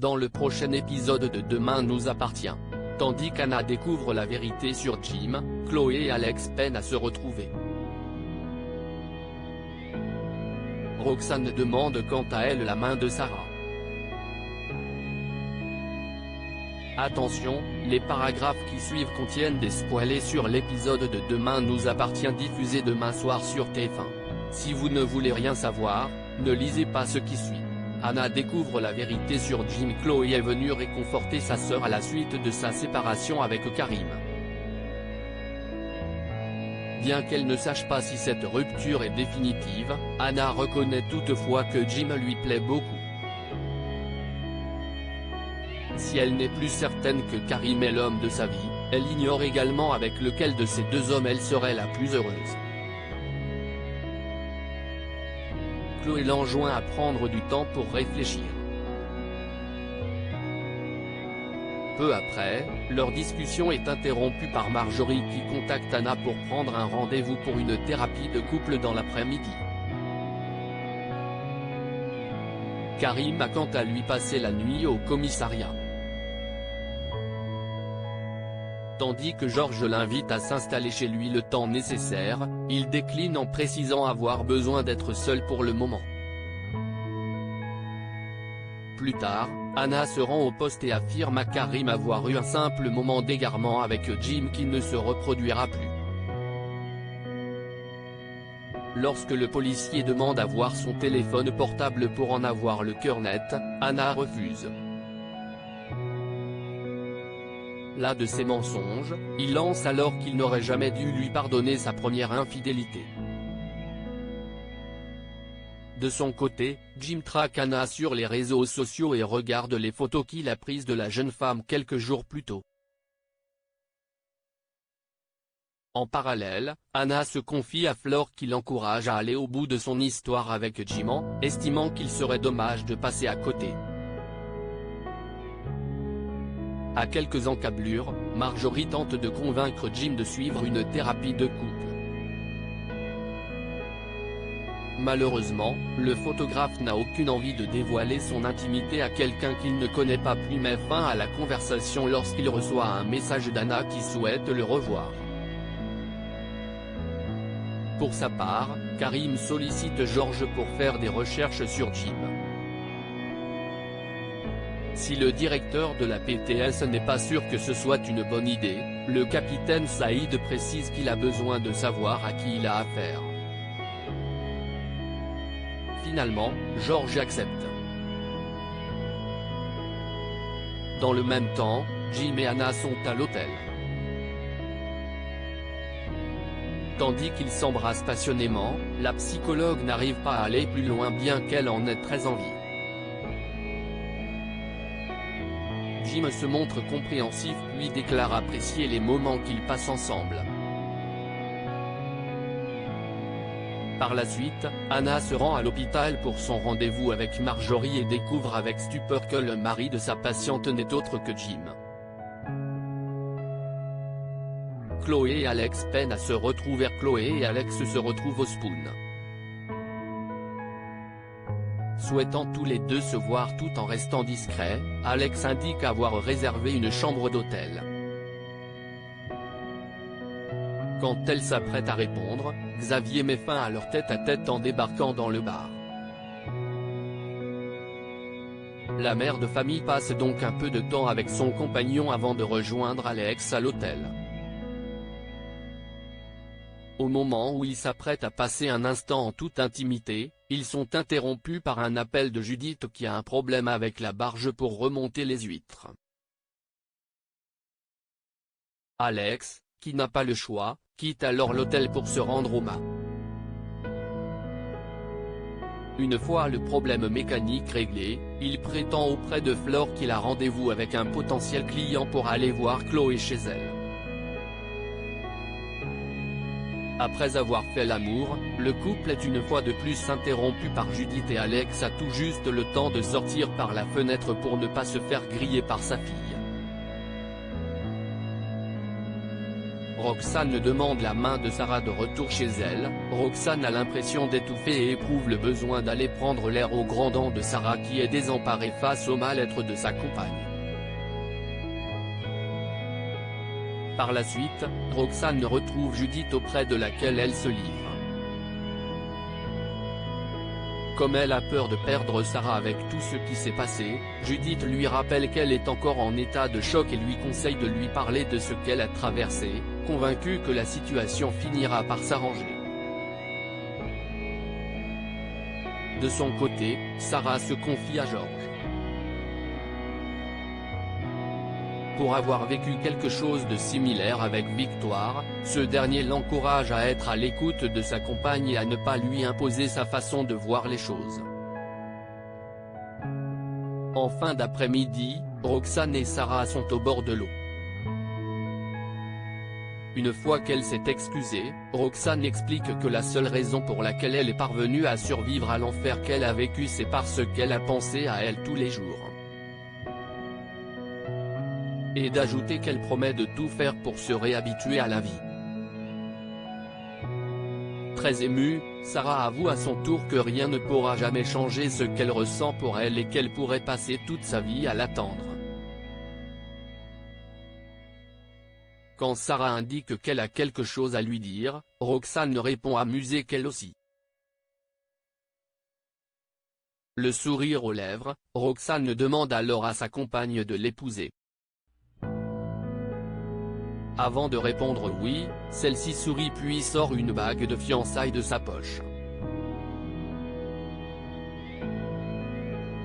dans le prochain épisode de Demain nous appartient. Tandis qu'Anna découvre la vérité sur Jim, Chloé et Alex peinent à se retrouver. Roxane demande quant à elle la main de Sarah. Attention, les paragraphes qui suivent contiennent des spoilers sur l'épisode de Demain nous appartient diffusé demain soir sur TF1. Si vous ne voulez rien savoir, ne lisez pas ce qui suit. Anna découvre la vérité sur Jim. Chloé est venue réconforter sa sœur à la suite de sa séparation avec Karim. Bien qu'elle ne sache pas si cette rupture est définitive, Anna reconnaît toutefois que Jim lui plaît beaucoup. Si elle n'est plus certaine que Karim est l'homme de sa vie, elle ignore également avec lequel de ces deux hommes elle serait la plus heureuse. Chloé l'enjoint à prendre du temps pour réfléchir. Peu après, leur discussion est interrompue par Marjorie qui contacte Anna pour prendre un rendez-vous pour une thérapie de couple dans l'après-midi. Karim a quant à lui passé la nuit au commissariat. Tandis que Georges l'invite à s'installer chez lui le temps nécessaire, il décline en précisant avoir besoin d'être seul pour le moment. Plus tard, Anna se rend au poste et affirme à Karim avoir eu un simple moment d'égarement avec Jim qui ne se reproduira plus. Lorsque le policier demande à voir son téléphone portable pour en avoir le cœur net, Anna refuse. Las de ses mensonges, il lance alors qu'il n'aurait jamais dû lui pardonner sa première infidélité. De son côté, Jim traque Anna sur les réseaux sociaux et regarde les photos qu'il a prises de la jeune femme quelques jours plus tôt. En parallèle, Anna se confie à Flore qui l'encourage à aller au bout de son histoire avec Jim, estimant qu'il serait dommage de passer à côté. À quelques encablures, Marjorie tente de convaincre Jim de suivre une thérapie de couple. Malheureusement, le photographe n'a aucune envie de dévoiler son intimité à quelqu'un qu'il ne connaît pas puis met fin à la conversation lorsqu'il reçoit un message d'Anna qui souhaite le revoir. Pour sa part, Karim sollicite Georges pour faire des recherches sur Jim. Si le directeur de la PTS n'est pas sûr que ce soit une bonne idée, le capitaine Saïd précise qu'il a besoin de savoir à qui il a affaire. Finalement, Georges accepte. Dans le même temps, Jim et Anna sont à l'hôtel. Tandis qu'ils s'embrassent passionnément, la psychologue n'arrive pas à aller plus loin bien qu'elle en ait très envie. Jim se montre compréhensif puis déclare apprécier les moments qu'ils passent ensemble. Par la suite, Anna se rend à l'hôpital pour son rendez-vous avec Marjorie et découvre avec stupeur que le mari de sa patiente n'est autre que Jim. Chloé et Alex peinent à se retrouver. Chloé et Alex se retrouvent au Spoon. Souhaitant tous les deux se voir tout en restant discrets, Alex indique avoir réservé une chambre d'hôtel. Quand elle s'apprête à répondre, Xavier met fin à leur tête-à-tête en débarquant dans le bar. La mère de famille passe donc un peu de temps avec son compagnon avant de rejoindre Alex à l'hôtel. Au moment où ils s'apprêtent à passer un instant en toute intimité, ils sont interrompus par un appel de Judith qui a un problème avec la barge pour remonter les huîtres. Alex, qui n'a pas le choix, quitte alors l'hôtel pour se rendre au mât. Une fois le problème mécanique réglé, il prétend auprès de Flore qu'il a rendez-vous avec un potentiel client pour aller voir Chloé chez elle. Après avoir fait l'amour, le couple est une fois de plus interrompu par Judith et Alex a tout juste le temps de sortir par la fenêtre pour ne pas se faire griller par sa fille. Roxane demande la main de Sarah de retour chez elle. Roxane a l'impression d'étouffer et éprouve le besoin d'aller prendre l'air aux grands dents de Sarah qui est désemparée face au mal-être de sa compagne. Par la suite, Roxane retrouve Judith auprès de laquelle elle se livre. Comme elle a peur de perdre Sarah avec tout ce qui s'est passé, Judith lui rappelle qu'elle est encore en état de choc et lui conseille de lui parler de ce qu'elle a traversé, convaincue que la situation finira par s'arranger. De son côté, Sarah se confie à George. Pour avoir vécu quelque chose de similaire avec Victoire, ce dernier l'encourage à être à l'écoute de sa compagne et à ne pas lui imposer sa façon de voir les choses. En fin d'après-midi, Roxane et Sarah sont au bord de l'eau. Une fois qu'elle s'est excusée, Roxane explique que la seule raison pour laquelle elle est parvenue à survivre à l'enfer qu'elle a vécu c'est parce qu'elle a pensé à elle tous les jours. Et d'ajouter qu'elle promet de tout faire pour se réhabituer à la vie. Très émue, Sarah avoue à son tour que rien ne pourra jamais changer ce qu'elle ressent pour elle et qu'elle pourrait passer toute sa vie à l'attendre. Quand Sarah indique qu'elle a quelque chose à lui dire, Roxane répond amusée qu'elle aussi. Le sourire aux lèvres, Roxane demande alors à sa compagne de l'épouser. Avant de répondre oui, celle-ci sourit puis sort une bague de fiançailles de sa poche.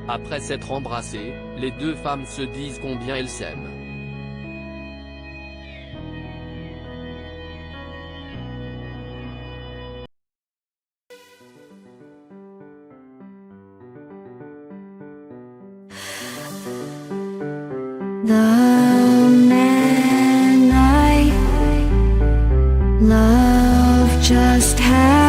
Après s'être embrassées, les deux femmes se disent combien elles s'aiment. Love just had